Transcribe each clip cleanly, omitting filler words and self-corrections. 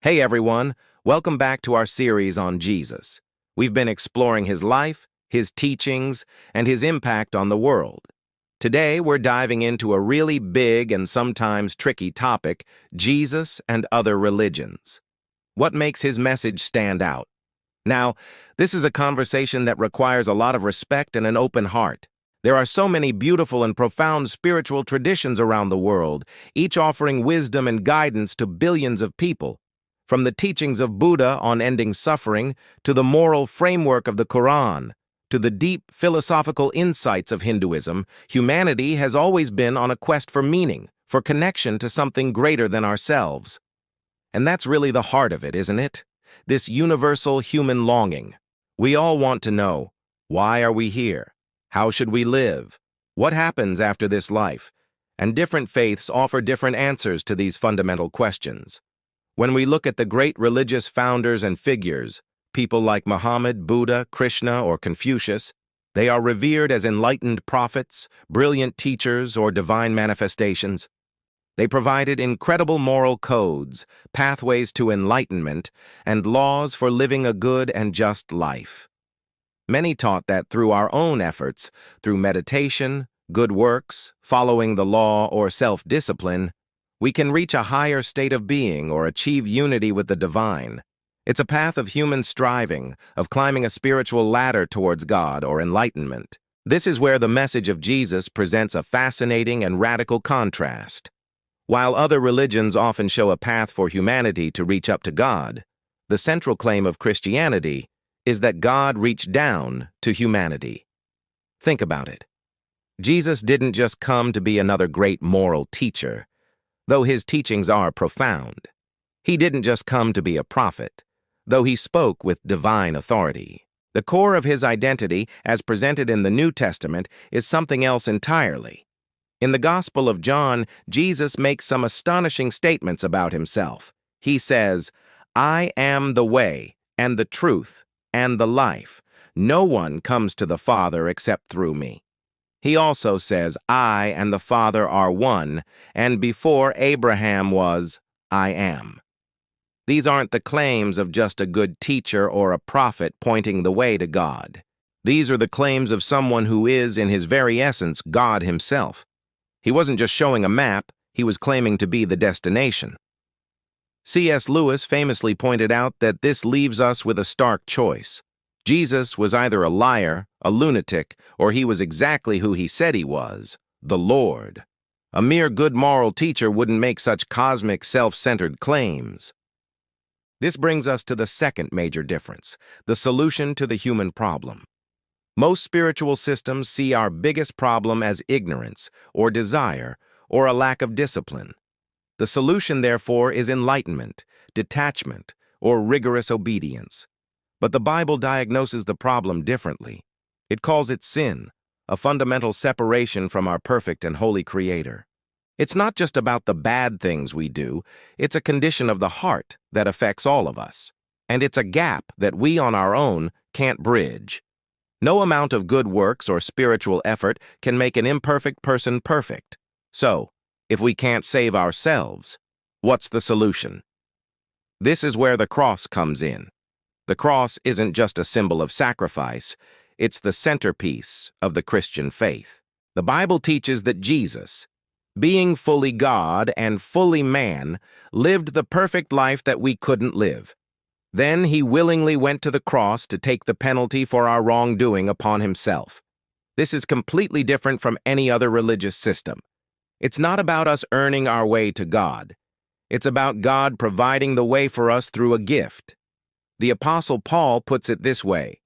Hey everyone, welcome back to our series on Jesus. We've been exploring his life, his teachings, and his impact on the world. Today we're diving into a really big and sometimes tricky topic, Jesus and other religions. What makes his message stand out? Now, this is a conversation that requires a lot of respect and an open heart. There are so many beautiful and profound spiritual traditions around the world, each offering wisdom and guidance to billions of people. From the teachings of Buddha on ending suffering, to the moral framework of the Quran, to the deep philosophical insights of Hinduism, humanity has always been on a quest for meaning, for connection to something greater than ourselves. And that's really the heart of it, isn't it? This universal human longing. We all want to know, why are we here? How should we live? What happens after this life? And different faiths offer different answers to these fundamental questions. When we look at the great religious founders and figures, people like Muhammad, Buddha, Krishna, or Confucius, they are revered as enlightened prophets, brilliant teachers, or divine manifestations. They provided incredible moral codes, pathways to enlightenment, and laws for living a good and just life. Many taught that through our own efforts, through meditation, good works, following the law, or self-discipline, we can reach a higher state of being or achieve unity with the divine. It's a path of human striving, of climbing a spiritual ladder towards God or enlightenment. This is where the message of Jesus presents a fascinating and radical contrast. While other religions often show a path for humanity to reach up to God, the central claim of Christianity is that God reached down to humanity. Think about it. Jesus didn't just come to be another great moral teacher, though his teachings are profound. He didn't just come to be a prophet, though he spoke with divine authority. The core of his identity, as presented in the New Testament, is something else entirely. In the Gospel of John, Jesus makes some astonishing statements about himself. He says, "I am the way, and the truth, and the life. No one comes to the Father except through me." He also says, "I and the Father are one, and before Abraham was, I am." These aren't the claims of just a good teacher or a prophet pointing the way to God. These are the claims of someone who is, in his very essence, God himself. He wasn't just showing a map, he was claiming to be the destination. C.S. Lewis famously pointed out that this leaves us with a stark choice. Jesus was either a liar, a lunatic, or he was exactly who he said he was, the Lord. A mere good moral teacher wouldn't make such cosmic, self-centered claims. This brings us to the second major difference, the solution to the human problem. Most spiritual systems see our biggest problem as ignorance, or desire, or a lack of discipline. The solution, therefore, is enlightenment, detachment, or rigorous obedience. But the Bible diagnoses the problem differently. It calls it sin, a fundamental separation from our perfect and holy Creator. It's not just about the bad things we do, it's a condition of the heart that affects all of us. And it's a gap that we on our own can't bridge. No amount of good works or spiritual effort can make an imperfect person perfect. So, if we can't save ourselves, what's the solution? This is where the cross comes in. The cross isn't just a symbol of sacrifice, it's the centerpiece of the Christian faith. The Bible teaches that Jesus, being fully God and fully man, lived the perfect life that we couldn't live. Then he willingly went to the cross to take the penalty for our wrongdoing upon himself. This is completely different from any other religious system. It's not about us earning our way to God. It's about God providing the way for us through a gift. The Apostle Paul puts it this way,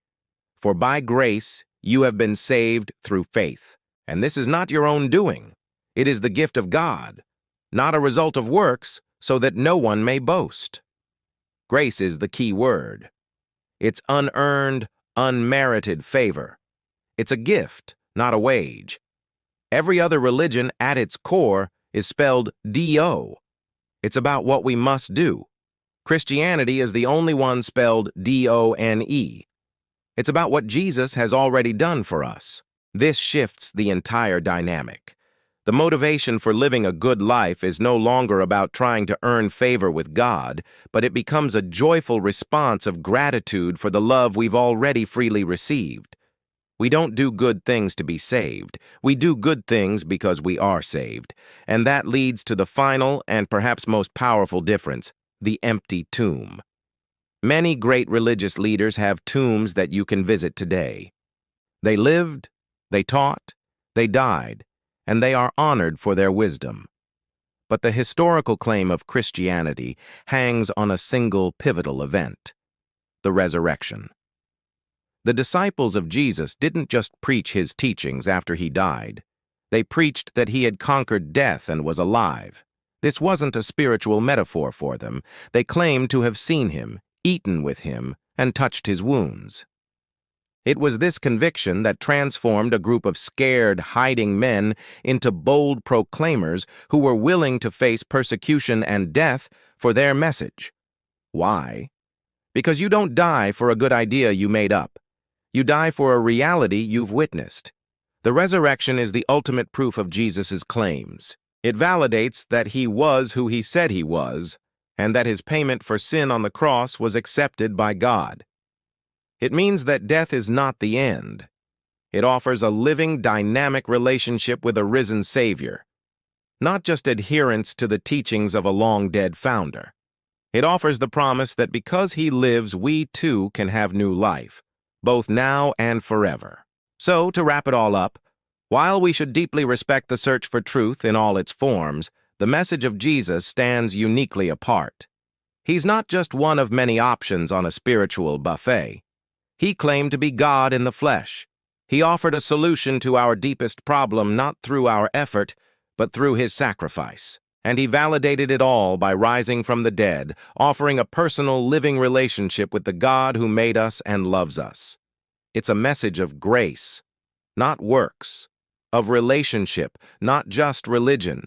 "For by grace you have been saved through faith, and this is not your own doing. It is the gift of God, not a result of works, so that no one may boast." Grace is the key word. It's unearned, unmerited favor. It's a gift, not a wage. Every other religion, at its core, is spelled D-O. It's about what we must do. Christianity is the only one spelled D-O-N-E. It's about what Jesus has already done for us. This shifts the entire dynamic. The motivation for living a good life is no longer about trying to earn favor with God, but it becomes a joyful response of gratitude for the love we've already freely received. We don't do good things to be saved. We do good things because we are saved. And that leads to the final and perhaps most powerful difference, the empty tomb. Many great religious leaders have tombs that you can visit today. They lived, they taught, they died, and they are honored for their wisdom. But the historical claim of Christianity hangs on a single pivotal event, the resurrection. The disciples of Jesus didn't just preach his teachings after he died. They preached that he had conquered death and was alive. This wasn't a spiritual metaphor for them. They claimed to have seen him, eaten with him, and touched his wounds. It was this conviction that transformed a group of scared, hiding men into bold proclaimers who were willing to face persecution and death for their message. Why? Because you don't die for a good idea you made up. You die for a reality you've witnessed. The resurrection is the ultimate proof of Jesus' claims. It validates that he was who he said he was, and that his payment for sin on the cross was accepted by God. It means that death is not the end. It offers a living, dynamic relationship with a risen Savior, not just adherence to the teachings of a long-dead founder. It offers the promise that because he lives, we too can have new life, both now and forever. So, to wrap it all up, while we should deeply respect the search for truth in all its forms, the message of Jesus stands uniquely apart. He's not just one of many options on a spiritual buffet. He claimed to be God in the flesh. He offered a solution to our deepest problem not through our effort, but through his sacrifice. And he validated it all by rising from the dead, offering a personal, living relationship with the God who made us and loves us. It's a message of grace, not works, of relationship, not just religion,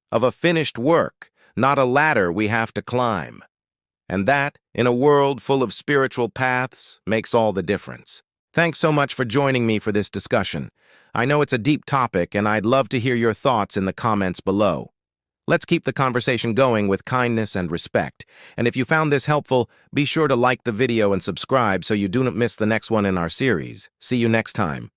of a finished work, not a ladder we have to climb. And that, in a world full of spiritual paths, makes all the difference. Thanks so much for joining me for this discussion. I know it's a deep topic, and I'd love to hear your thoughts in the comments below. Let's keep the conversation going with kindness and respect. And if you found this helpful, be sure to like the video and subscribe so you do not miss the next one in our series. See you next time.